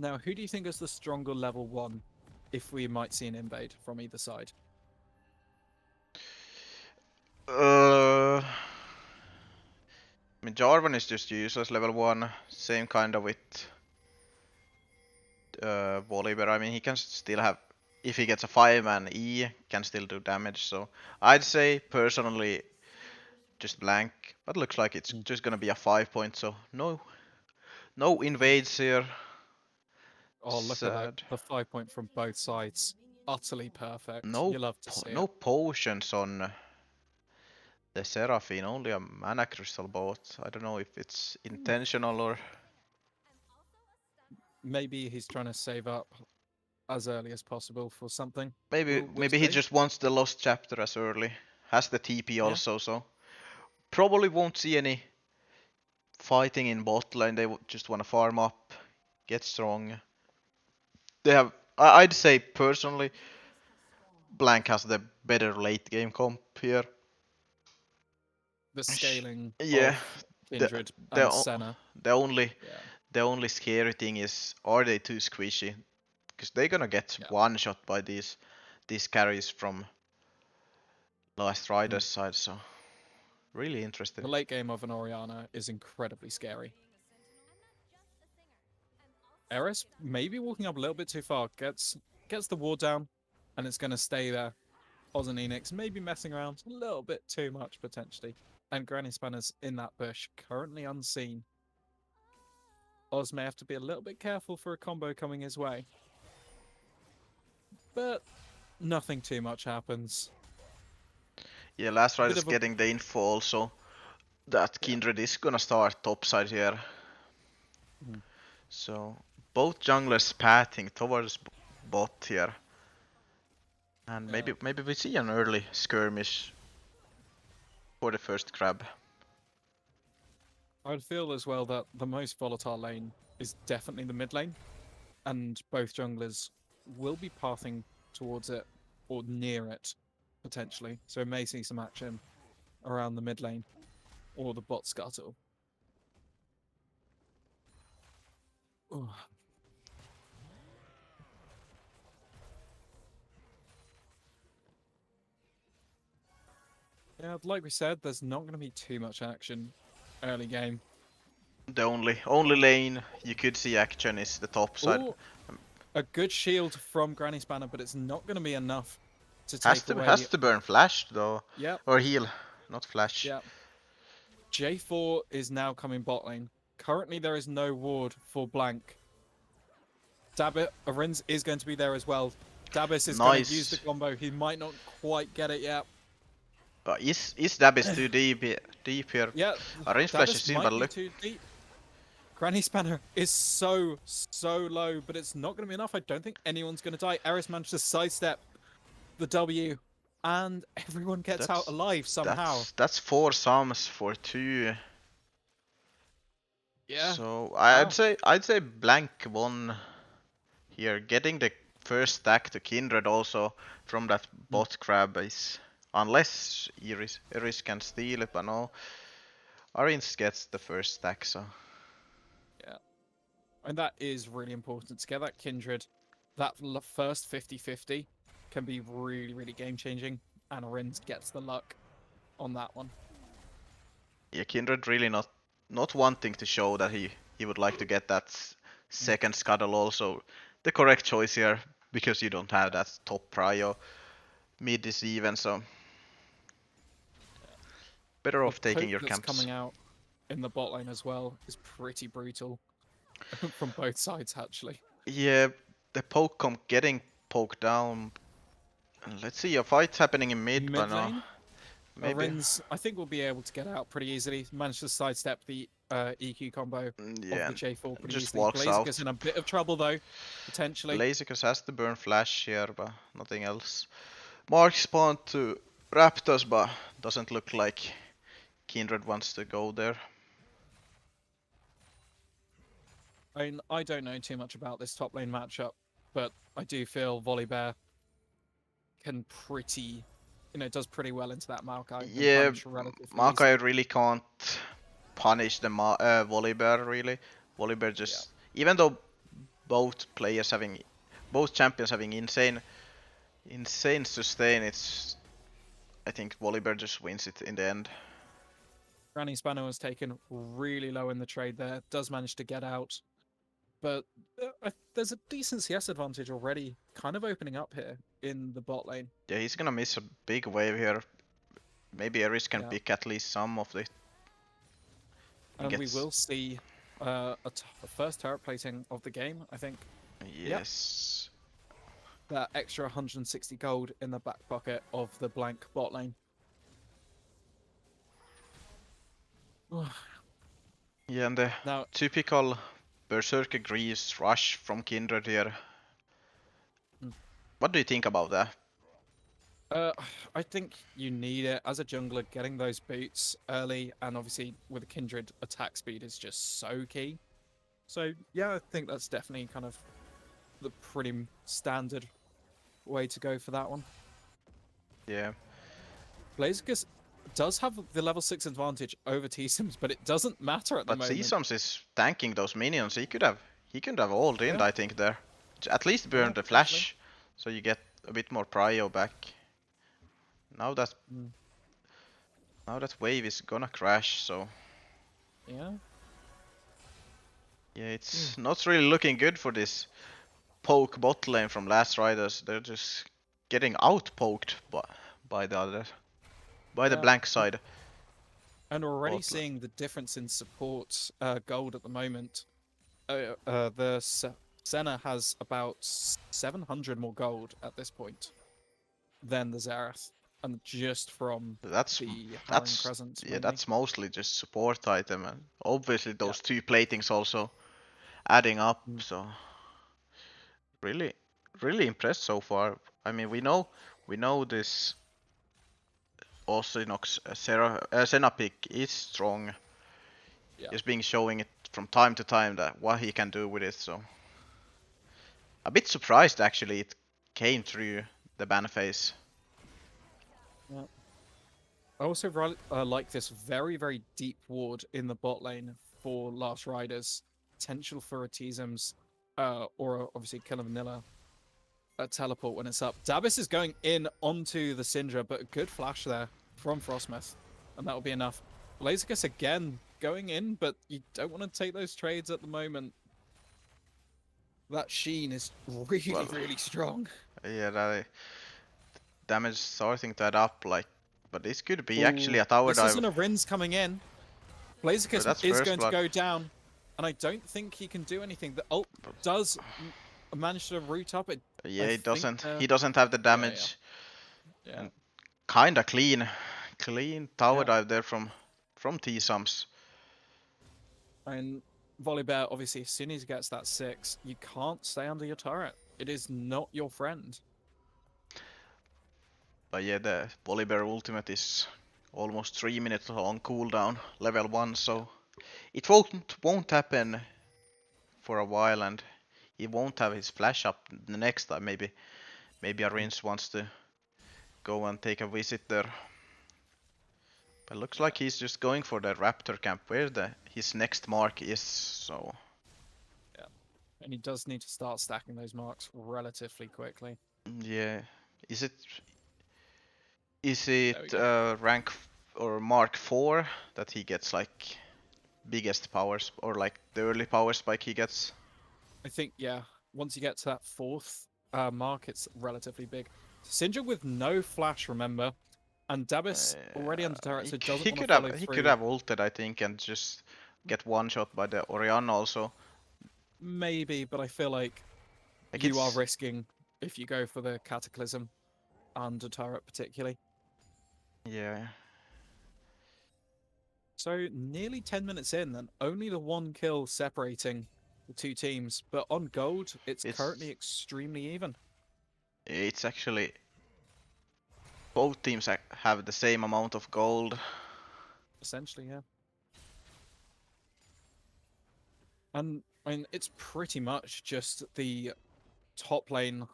Now, who do you think is the stronger level 1 if we might see an invade from either side? I mean, Jarvan is just useless level 1. Same kind of with Volibear. I mean, he can still have, if he gets a 5-man E, can still do damage. So I'd say personally just blank, but looks like it's just gonna be a 5 point. So no invades here. Oh, look at that. Sad. The 5 point from both sides. Utterly perfect. No You love to see no it. potions on the Seraphine, only a mana crystal bot. I don't know if it's intentional or Maybe he's trying to save up as early as possible for something. We'll maybe he see. just wants the lost chapter as early. Has the TP Yeah. also, so probably won't see any fighting in bot lane. They just want to farm up, get strong. They have, I'd say personally, Blank has the better late game comp here. The scaling Yeah, of the Kindred and the Senna. the only Yeah. the only scary thing is, are they too squishy? Because they're gonna get Yeah. one shot by these carries from Last Rider's Mm. side. So really interesting. The late game of an Orianna is incredibly scary. Eris maybe walking up a little bit too far. Gets the ward down, and it's going to stay there. Oz and Enix maybe messing around a little bit too much potentially. And Granny Spanner's in that bush, currently unseen. Oz may have to be a little bit careful for a combo coming his way. But nothing too much happens. Yeah, Last Bit Rider's of a getting the info also that yeah. Kindred is gonna start topside here. Mhm. So both junglers pathing towards bot here. And Yeah. maybe we see an early skirmish for the first grab. I would feel as well that the most volatile lane is definitely the mid lane, and both junglers will be pathing towards it or near it potentially. So we may see some action around the mid lane or the bot scuttle. Ooh. Yeah, like we said, there's not going to be too much action early game. The only lane you could see action is the top side. Oh, a good shield from Granny Spanner, but it's not going to be enough to Has take to away. burn flash though, Yep, or heal, not flash. yep. J4 is now coming bot lane. Currently, there is no ward for Blank. Dabbit, Arins is going to be there as well. Dabbis is going to use the Nice. combo. He might not quite get it yet. Is Dabis too deep here? Yeah, A range flash is Dabbis seen, but might be look, too deep. Granny Spanner is so low, but it's not going to be enough. I don't think anyone's going to die. Eris managed to sidestep the W, and everyone gets out that's alive somehow. that's 4 sums for 2. Yeah. So Wow. I'd say Blank won here. Getting the first stack to Kindred also from that bot crab is, unless Iris can steal it, but no. Arins gets the first stack, so Yeah. And that is really important. To get that Kindred, that first 50-50 can be really game changing. And Arins gets the luck on that one. yeah, Kindred really not wanting to show that he would like to get that second scuttle also. The correct choice here, because you don't have that top prio. Mid is even, so better The off taking poke your that's camps. coming out in the bot lane as well is pretty brutal from both sides, actually. Yeah, the poke comp getting poked down. Let's see, a fight's happening in mid, but Mid no. lane, Maybe. Rins, I think, will be able to get out pretty easily. Managed to sidestep the EQ combo of Yeah, the J4 pretty just easily. walks out. Blaziker's in a bit of trouble, though, potentially. Blazicus has to burn flash here, but nothing else. Mark spawned to Raptors, but doesn't look like Kindred wants to go there. I mean, I don't know too much about this top lane matchup, but I do feel Volibear can does pretty well into that Maokai. Can Yeah, punish relatively easily. Makai really can't punish the Volibear, really. Volibear Yeah. just, even though both players having, both champions having insane sustain. It's, I think Volibear just wins it in the end. Granny Spanner was taken really low in the trade there, does manage to get out. But there's a decent CS advantage already kind of opening up here in the bot lane. Yeah, he's gonna miss a big wave here. Maybe Eris can pick at least some of the. And we will see a first turret plating of the game, I think. Yes. Yep. That extra 160 gold in the back pocket of the blank bot lane. Yeah, and the now, typical Berserker Greaves rush from Kindred here. What do you think about that? I think you need it as a jungler. Getting those boots early, and obviously with Kindred, attack speed is just so key. So yeah, I think that's definitely kind of the pretty standard way to go for that one. Yeah. Blaziken does have the level 6 advantage over T-Sims, but it doesn't matter at the moment. But T-Sims is tanking those minions. He could have ult in, I think, there. At least burn the flash, so you get a bit more prio back. Now that wave is gonna crash, so yeah, it's not really looking good for this poke bot lane from Last Riders. They're just getting out poked by the blank side. And already seeing the difference in support gold at the moment. The Senna has about 700 more gold at this point than the Xerath, and just from the Harrowing Presence. Yeah, that's mostly just support item, and obviously those two platings also adding up. So really impressed so far. I mean, we know this Osynox Senna pick is strong. He's been showing it from time to time that what he can do with it. So a bit surprised actually it came through the ban phase. Yeah. I also like this very deep ward in the bot lane for Last Riders. Potential for a T-Sims, or obviously kill a vanilla teleport when it's up. Dabis is going in onto the Syndra, but a good flash there from Frostmith, and that will be enough. Blaziken again going in, but you don't want to take those trades at the moment. That Sheen is really strong. Yeah, that damage starting that up, like, but this could be actually a tower dive. This isn't a Rin's coming in. Blaziken is going to go down, and I don't think he can do anything. The ult does manage to root up. Yeah, he doesn't. He doesn't have the damage. Yeah. And kinda clean tower dive there from T-Sums. And Volibear, obviously, as soon as he gets that 6, you can't stay under your turret. It is not your friend. But yeah, the Volibear ultimate is almost 3 minutes on cooldown, level 1, so it won't happen for a while, and he won't have his flash up the next time. Maybe Arins wants to go and take a visit there. But looks like he's just going for the Raptor camp where his next mark is, so... Yeah, and he does need to start stacking those marks relatively quickly. Yeah. Is it rank or mark 4 that he gets like biggest powers, or like the early power spike he gets? I think, yeah, once you get to that 4th mark, it's relatively big. Syndra with no flash, remember? And Dabis already under turret, so doesn't want to follow through. He could have ulted, I think, and just get one shot by the Orianna also. Maybe, but I feel like you are risking if you go for the Cataclysm under turret particularly. Yeah. So nearly 10 minutes in, and only the 1 kill separating the two teams. But on gold, it's currently extremely even. It's actually... both teams have the same amount of gold. Essentially, yeah. And I mean, it's pretty much just the top lane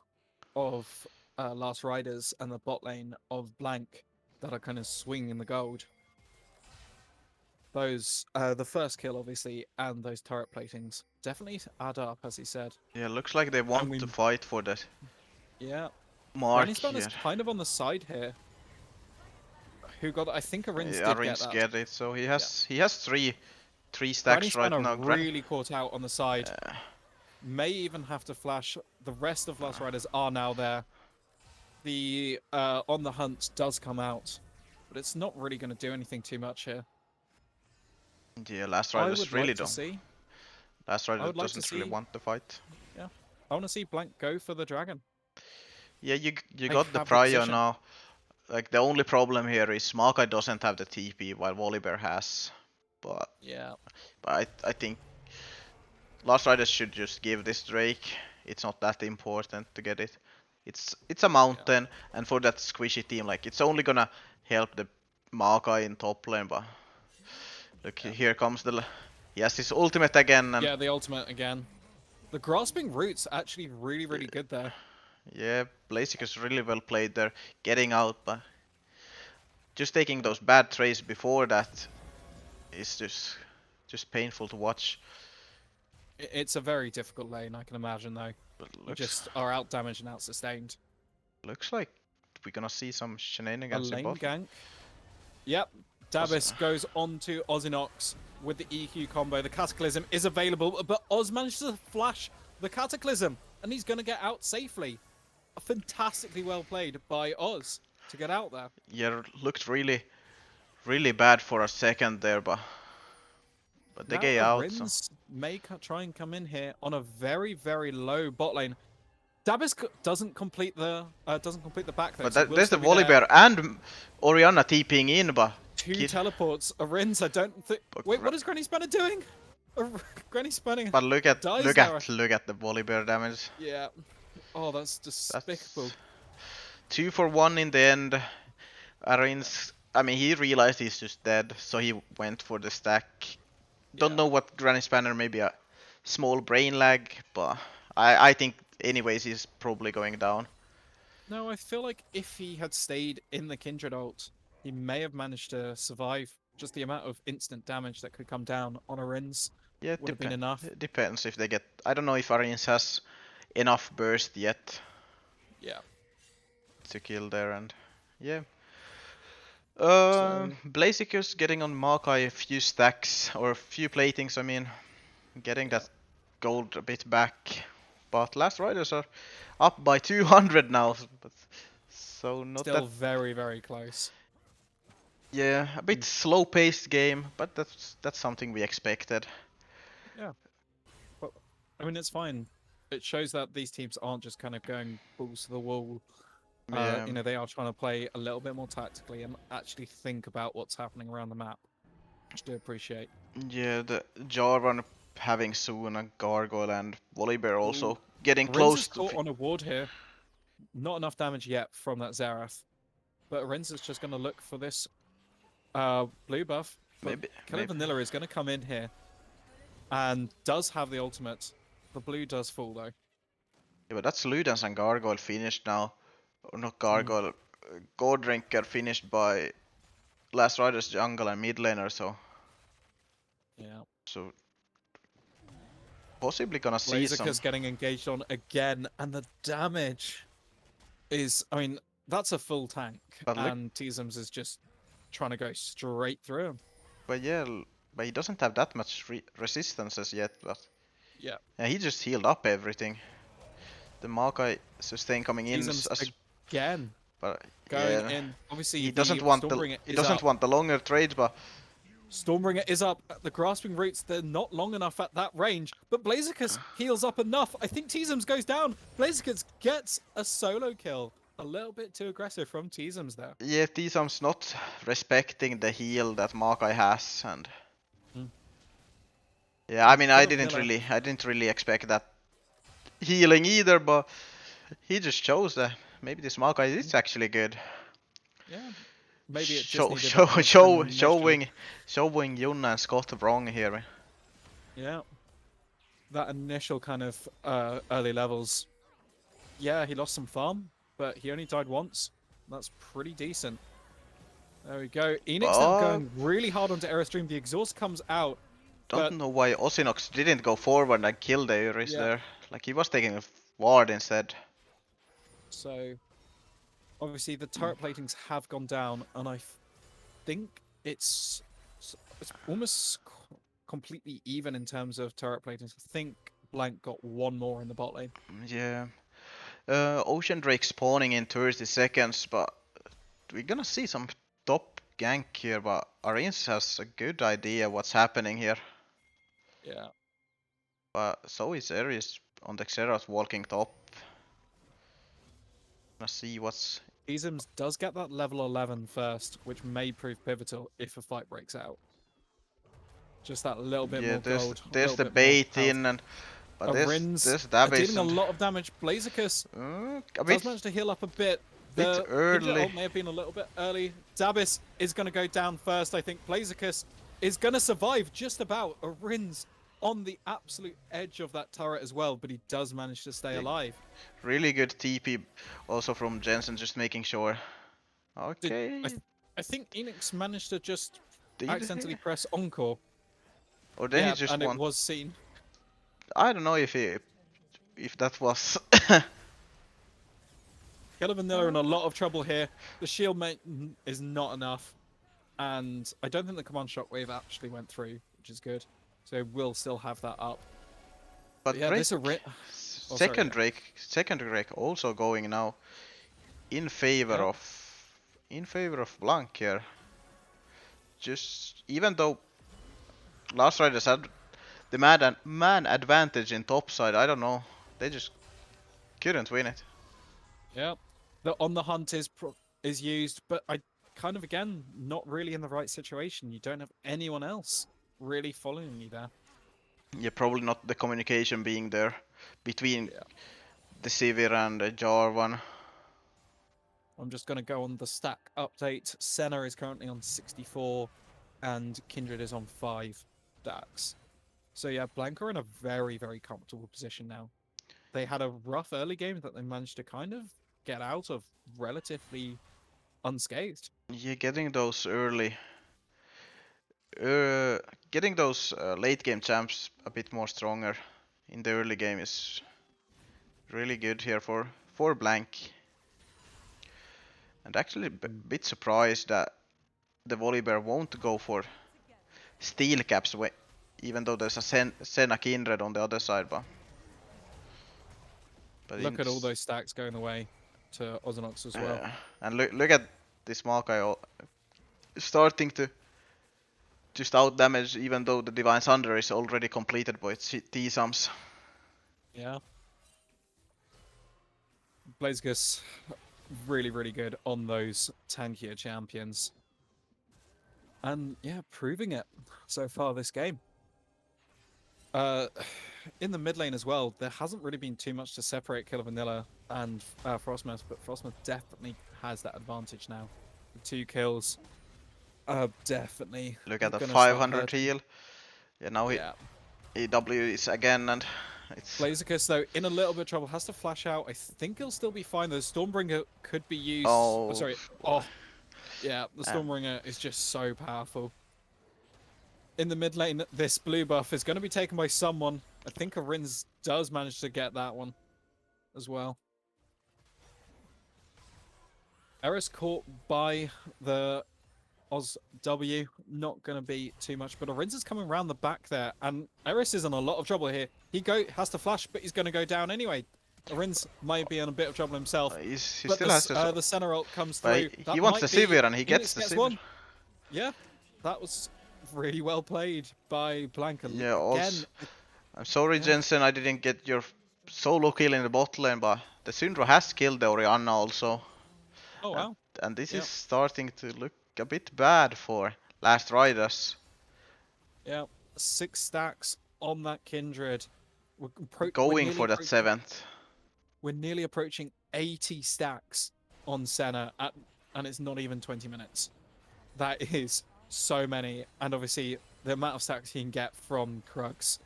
of Last Riders and the bot lane of Blank that are kind of swinging the gold. those the first kill obviously and those turret platings definitely add up, as he said. Yeah, looks like they want we to fight for that Yeah, mark Granny Spanner's here. kind of on the side here. Who got? I think Arins Yeah, did get Rins that. get it, so Yeah, he has three Granny stacks right Spanner now. really caught out on the side. Yeah. May even have to flash. The rest of Last Riders are now there. The On the Hunt does come out, but it's not really going to do anything too much here. Yeah, Last I Riders would really like to don't. see. Last I Riders would like to doesn't really see. want to fight. Yeah, I want to see Blank go for the dragon. Yeah, you They got the have the Prio position. now. Like the only problem here is Makai doesn't have the TP while Volibear has. But Yeah, I think Last Riders should just give this Drake. It's not that important to get it. It's a yeah, mountain, and for that squishy team, like it's only gonna help the Makai in top lane. But look, yeah. here comes he has his ultimate again, and Yeah, the ultimate again. The grasping roots actually really good there. yeah, Blazik is really well played there, getting out, but just taking those bad trades before that is just painful to watch. It's a very difficult lane, I can imagine, though. But You just are out damaged and out sustained. looks like we're gonna see some A shenanigans in lane bot lane. gank. Yep. Dabis goes on to Ozinox with the EQ combo. The Cataclysm is available, but Oz managed to flash the Cataclysm, and he's going to get out safely. Fantastically well played by Oz to get out there. Yeah, looked really bad for a second there, but they Now get out. So. Arins may try and come in here on a very low bot lane. Dabis doesn't complete the back though. But So there's the still be there. Volibear and Orianna TPing in, but Two teleports. Arins, I don't think. Wait, what is Granny Spanner doing? Granny Spanner. But look at dies look there. at the Volibear damage. Yeah. Oh, that's despicable. That's 2 for 1 in the end. Arins, I mean, he realized he's just dead, so he went for the stack. Don't Yeah. know what Granny Spanner, maybe a small brain lag, but I think anyways he's probably going down. No, I feel like if he had stayed in the Kindred ult, he may have managed to survive. Just the amount of instant damage that could come down on Arins Yeah, would have been enough. it depends if they get. I don't know if Arins has enough burst yet. Yeah. To kill there, and yeah. So, Blazicus getting on Makai a few stacks or a few platings. I mean, getting that gold a bit back. But Last Riders are up by 200 now, but so not still that. very close. Yeah, a bit slow-paced game, but that's something we expected. Yeah. But, I mean, it's fine. It shows that these teams aren't just kind of going balls to the wall. Yeah. You know, they are trying to play a little bit more tactically and actually think about what's happening around the map, which I do appreciate. Yeah, the Jarvan having soon a Gargoyle and Volibear also getting Rinz close is to. caught on a ward here. Not enough damage yet from that Xerath. But Renz is just going to look for this blue buff. Maybe. Vanilla is going to come in here and does have the ultimate. The blue does fall though. Yeah, but that's Ludens and Gargoyle finished now. Or not Gargoyle. Gordrinker finished by Last Riders jungle and mid laner, so. Yeah. So. Possibly gonna see some. Blazicus getting engaged on again, and the damage is. I mean, that's a full tank, and Teasums is just trying to go straight through him. But yeah, but he doesn't have that much resistances yet. But yeah, he just healed up everything. The Makai sustain coming in again. But going in. Obviously, he doesn't want the longer trades, but. Stormbringer is up. The grasping roots, they're not long enough at that range. But Blazicus heals up enough. I think Teasums goes down. Blazicus gets a solo kill. A little bit too aggressive from Teasums there. Yeah, Teasums not respecting the heal that Makai has, and yeah, I mean, I didn't really expect that healing either, but he just shows that maybe this Makai is actually good. Yeah. Maybe it just showing Yuna and Scott wrong here. Yeah. That initial kind of early levels. Yeah, he lost some farm, but he only died once. That's pretty decent. There we go. Enix now But going really hard onto Airstream. The exhaust comes out, don't but know why Osinox didn't go forward and kill the Iris yeah. there. Like he was taking a ward instead. So obviously the turret platings have gone down, and I think it's almost completely even in terms of turret platings. I think Blank got one more in the bot lane. Yeah. Ocean Drake spawning in 30 seconds, but we're gonna see some top gank here, but Arins has a good idea what's happening here. Yeah. But so is Ares on the Xerath walking top. Gonna see what's... Easums does get that level 11 first, which may prove pivotal if a fight breaks out. Just that little bit Yeah, more gold, a there's little the bit more bait health. in, and but Rins there's are damage dealing a and lot of damage. Blazicus a does manage to heal up a bit. bit The Kindred early. ult may have been a little bit early. Dabis is going to go down first. I think Blazicus is going to survive just about. Rins on the absolute edge of that turret as well, but he does manage to stay alive. Really good TP also from Jensen, just making sure. Okay. I think Enix managed to just Did accidentally he? press Encore. Or then he Yeah, just and it want... was seen. I don't know if that was... Killer Vanilla in a lot of trouble here. The shield mate is not enough. And I don't think the command shockwave actually went through, which is good. So we'll still have that up. But Yeah, Drake, this a Oh, sorry, second Drake also going now in favor Yep. of Blanc here. Just even though Last Riders had the man advantage in top side, I don't know, they just couldn't win it. Yep. The on the hunt is used, but I kind of again not really in the right situation. You don't have anyone else really following you there. Yeah, probably not the communication being there between Yeah. the Sivir and the Jarvan. I'm just going to go on the stack update. Senna is currently on 64 and Kindred is on 5 stacks. So yeah, Blanc are in a very, very comfortable position now. They had a rough early game that they managed to kind of get out of relatively unscathed. Yeah, getting those late game champs a bit more stronger in the early game is really good here for Blank. And actually a bit surprised that the Volibear won't go for steel caps, even though there's a Senna Kindred on the other side. But Look at all those stacks going away to Ozanox as well. and look at this Maokai starting to just out damage, even though the Divine Thunder is already completed by T-Sums. Yeah. Blazegus really, really good on those tankier champions. And yeah, proving it so far this game. In the mid lane as well, there hasn't really been too much to separate Killer Vanilla and Frostmas, but Frostmas definitely has that advantage now. The 2 kills, definitely. Look at the gonna start 500 hurting. heal. Yeah, now Yeah. EW is again, and it's... Blazicus, though, in a little bit of trouble, has to flash out. I think he'll still be fine, though. Stormbringer could be used... Oh. sorry. Oh, yeah, the Stormbringer is just so powerful. In the mid lane, this blue buff is going to be taken by someone. I think Arins does manage to get that one as well. Eris caught by the Oz W. Not going to be too much, but Arins is coming around the back there, and Eris is in a lot of trouble here. He has to flash, but he's going to go down anyway. Arins might be in a bit of trouble himself. He but still has to... the center ult comes through. He wants the Sivir, and he gets the Sivir. One. Yeah, that was really well played by Blanca. Yeah, also, I'm sorry, Jensen, I didn't get your solo kill in the bot lane, but the Syndra has killed the Orianna also. Oh, wow. And this is starting to look a bit bad for Last Riders. Yeah, 6 stacks on that Kindred. Going for that 7th. We're nearly approaching 80 stacks on Senna, and it's not even 20 minutes. That is so many, and obviously the amount of stacks he can get from Krugs.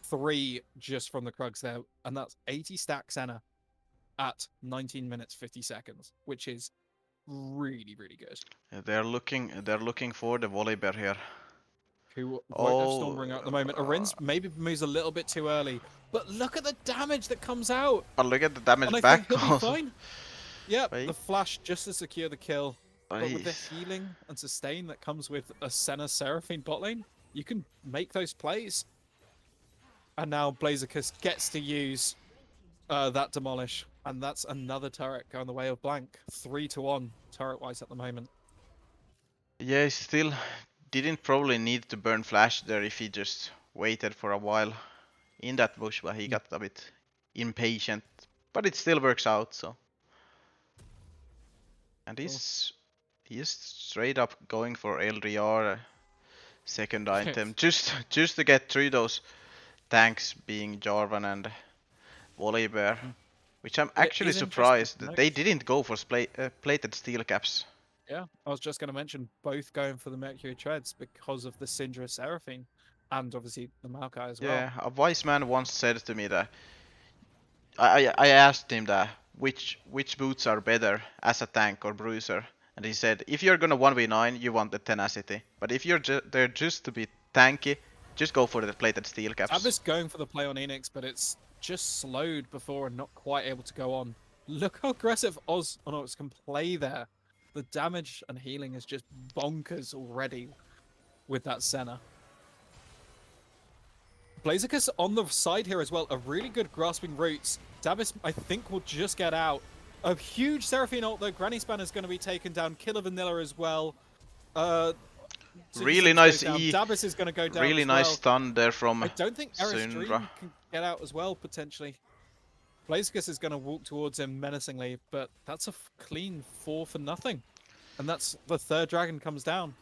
3 just from the Krugs there, and that's 80 stacks Senna at 19 minutes 50 seconds, which is really, really good. Yeah, they're looking for the Volibear here. Who won't have Oh, Stormbringer at the moment. Arins maybe moves a little bit too early, but look at the damage that comes out, but look at the and damage I think back he'll be also. fine. Yep, Wait, the flash just to secure the kill, but with the wait. healing and sustain that comes with a Senna Seraphine bot lane, you can make those plays. And now Blazercus gets to use that demolish, and that's another turret going the way of Blank. 3-1 turret-wise at the moment. Yeah, he still didn't probably need to burn flash there if he just waited for a while in that bush, but he got a bit impatient. But it still works out, so. And he is straight up going for LDR second item just to get through those tanks being Jarvan and Volibear, which I'm But it actually is interesting surprised to that note. they didn't go for plated steel caps. Yeah, I was just going to mention both going for the Mercury Treads because of the Syndra Seraphine and obviously the Maokai as well. Yeah, a wise man once said to me that I asked him that which boots are better as a tank or bruiser, and he said if you're gonna 1v9 you want the tenacity, but if you're there just to be tanky, just go for the plated steel caps. Abyss going for the play on Enix, but it's just slowed before and not quite able to go on. Look how aggressive Onox can play there. The damage and healing is just bonkers already with that Senna. Blazercus on the side here as well, a really good grasping roots. Dabis, I think, will just get out. A huge Seraphine ult though. Granny Spanner's going to be taken down. Killer Vanilla as well. Really Citizens nice goes down. Dabis is going to go down really as nice well. stun there from I don't think Eris Syndra. Dream can get out as well, potentially. Blazercus is going to walk towards him menacingly, but that's a clean 4 for nothing. And that's the third dragon comes down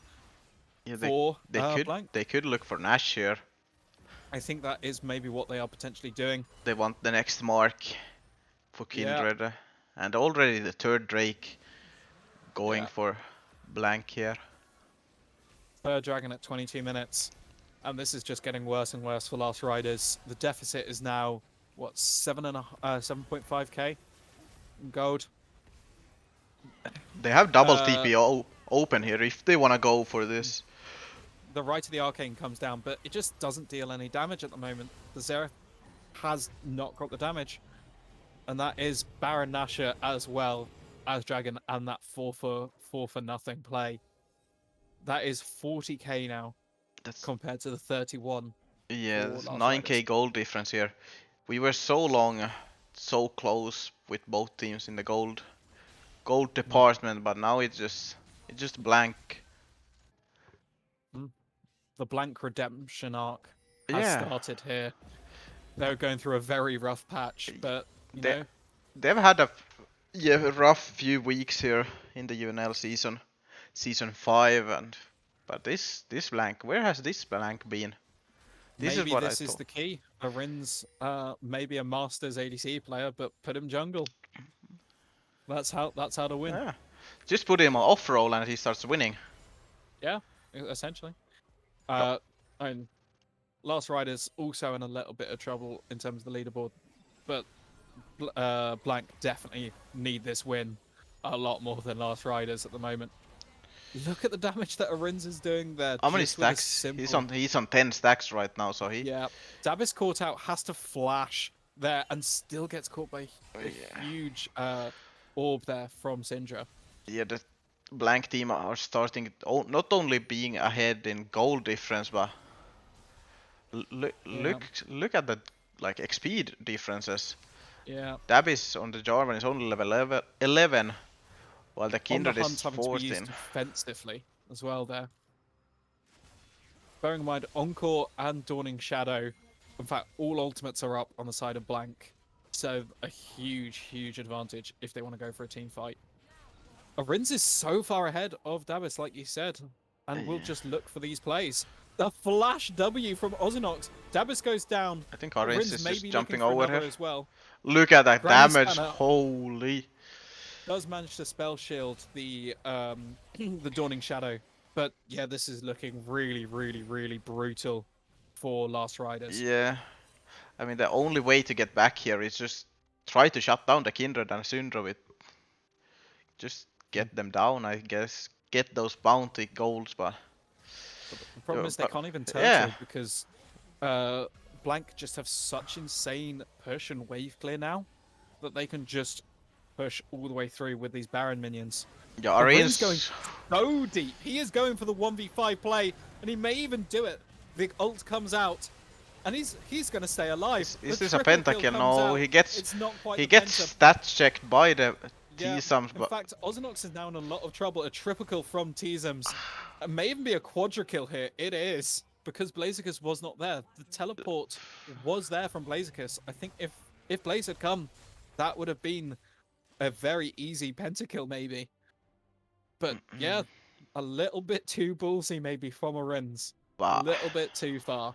Yeah, for they Blank. they could look for Nash here. I think that is maybe what they are potentially doing. They want the next mark for Yeah, Kindred, and already the third Drake going yeah. for Blank here. Third dragon at 22 minutes. And this is just getting worse and worse for Last Riders. The deficit is now, what, 7.5k gold? They have double TPO open here if they want to go for this. The Right of the Arcane comes down, but it just doesn't deal any damage at the moment. The Xerath has not got the damage. And that is Baron Nashor as well as Dragon and that 4 for nothing play. That is 40k now That's compared to the 31 yeah, for that's Last 9k Riders. gold difference here. We were so long, so close with both teams in the gold department, but now it's just Blank. The Blank redemption arc has Yeah, started here. They're going through a very rough patch, but you they know, they've had a rough few weeks here in the UNL season 5, and but this Blank, where has this Blank been? This is maybe what I this is thought. the key. Arin's maybe a Masters ADC player, but put him jungle. That's how to win. Yeah, just put him on off roll and he starts winning. Yeah, essentially. No, And Last Riders also in a little bit of trouble in terms of the leaderboard, but Blank definitely need this win a lot more than Last Riders at the moment. Look at the damage that Arins is doing there how many just with a stacks? simple. He's on 10 stacks right now, so he. Yeah, Dabis caught out, has to flash there, and still gets caught by a Yeah. huge orb there from Syndra. Yeah, the Blank team are starting not only being ahead in goal difference, but look Yeah, look at the like XP differences. yeah. Dabis on the Jarvan is only level 11, while the On the Kindred hunt is having to be used 14. defensively as well there. Bearing in mind, Encore and Dawning Shadow, in fact, all ultimates are up on the side of Blank. So a huge, huge advantage if they want to go for a team fight. Arins is so far ahead of Dabis, like you said, and we'll Yeah. just look for these plays. The flash W from Ozinox. Dabis goes down. I think Orange Arins is may just be looking jumping for over another here. as well. Look at that Granny damage! Spanner Holy! does manage to spell shield the the Dawning Shadow. But yeah, this is looking really, really, really brutal for Last Riders. Yeah, I mean the only way to get back here is just try to shut down the Kindred and Syndra with just get them down, I guess. Get those bounty golds, but But the problem is they can't even yeah, turtle because Blank just have such insane push and wave clear now that they can just push all the way through with these Baron minions. yeah, Arin's going Arian's so deep. He is going for the 1v5 play, and he may even do it. The ult comes out, and he's going to stay alive. is The this a triple kill pentakill? comes No, out. he gets It's not quite he the gets penta. stats checked by the Yeah, T-sums, in but fact, Ozinox is now in a lot of trouble. A triple kill from T-sums. It may even be a quadra kill here. It is, because Blaziken was not there. The teleport was there from Blaziken. I think if Blaze had come, that would have been a very easy pentakill maybe. But yeah, a little bit too ballsy maybe from Arins. A but little bit too far.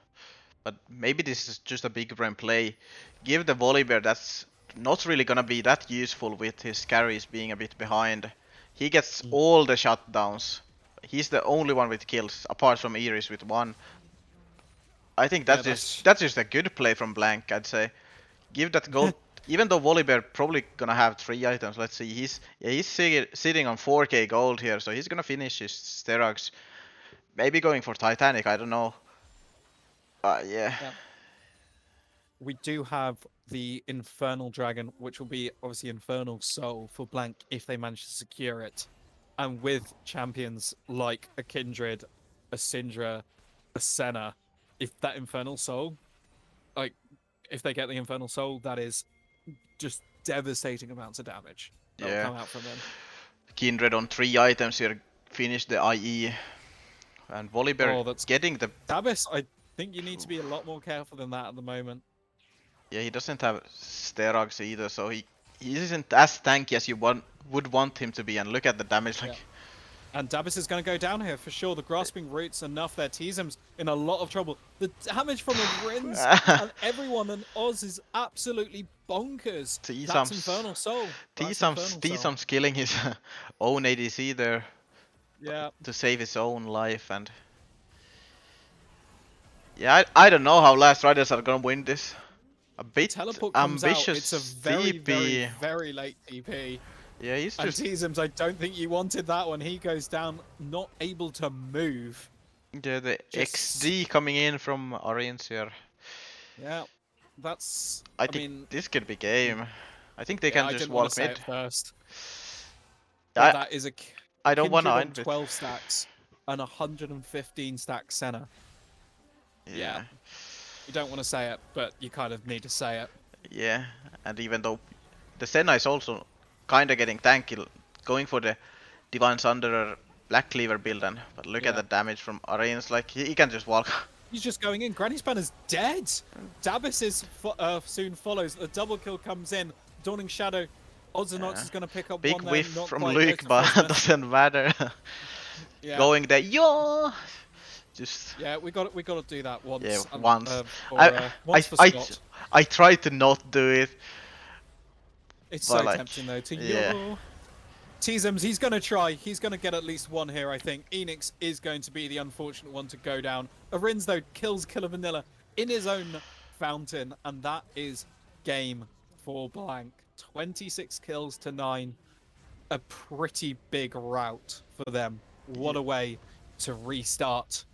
but maybe this is just a big brain play. Give the Volibear that's not really gonna be that useful with his carries being a bit behind. He gets all the shutdowns. He's the only one with kills, apart from Iris with one. I think Yeah, that's just a good play from Blank, I'd say. Give that gold. Even though Volibear probably gonna have 3 items, let's see. He's sitting on 4k gold here, so he's gonna finish his Sterox. Maybe going for Titanic, I don't know. Yeah. yeah. We do have the Infernal Dragon, which will be obviously Infernal Soul for Blank if they manage to secure it. And with champions like a Kindred, a Syndra, a Senna, if that Infernal Soul, like, if they get the Infernal Soul, that is just devastating amounts of damage that will come out from them. Kindred on 3 items here, finish the IE. And Volibear that's getting the... Dabis, I think you need to be a lot more careful than that at the moment. Yeah, he doesn't have Sterox either, so he isn't as tanky as you would want him to be. And look at the damage, like... Yeah. And Dabis is going to go down here for sure. The Grasping Roots enough there. T-Zim's in a lot of trouble. The damage from the Rins and everyone and Oz is absolutely bonkers. That's Infernal Soul. T-Sum's killing his own ADC there. Yeah. To save his own life, and... Yeah, I don't know how Last Riders are gonna win this. A bit Teleport comes ambitious out. It's a very, TP. very late TP. Yeah, he's and just... T-Zims, I don't think you wanted that one. He goes down, not able to move. Yeah, the XD coming in from Orients here. Yeah, that's... I mean, this could be game. I think they can just walk mid. First. Yeah, that is I don't want to 12 stacks and 115 stacks Senna. Yeah. You don't want to say it, but you kind of need to say it. Yeah, and even though the Senna is also kind of getting tanky, going for the Divine Sunderer Black Cleaver build, but look at the damage from Arians, like he can just walk. He's just going in. Granny Spanner's dead. Dabis is soon follows. A double kill comes in. Dawning Shadow. Ozinox is going to pick up big one whiff there, from Luke, but doesn't matter. Going there, yo. Just we got to do that once. Yeah, once. Once for Scott. I try to not do it. It's so tempting though to yo. T-Zims, he's going to try. He's going to get at least one here, I think. Enix is going to be the unfortunate one to go down. Arins, though, kills Killer Vanilla in his own fountain, and that is game for Blank. 26 kills to 9. A pretty big rout for them. What a way to restart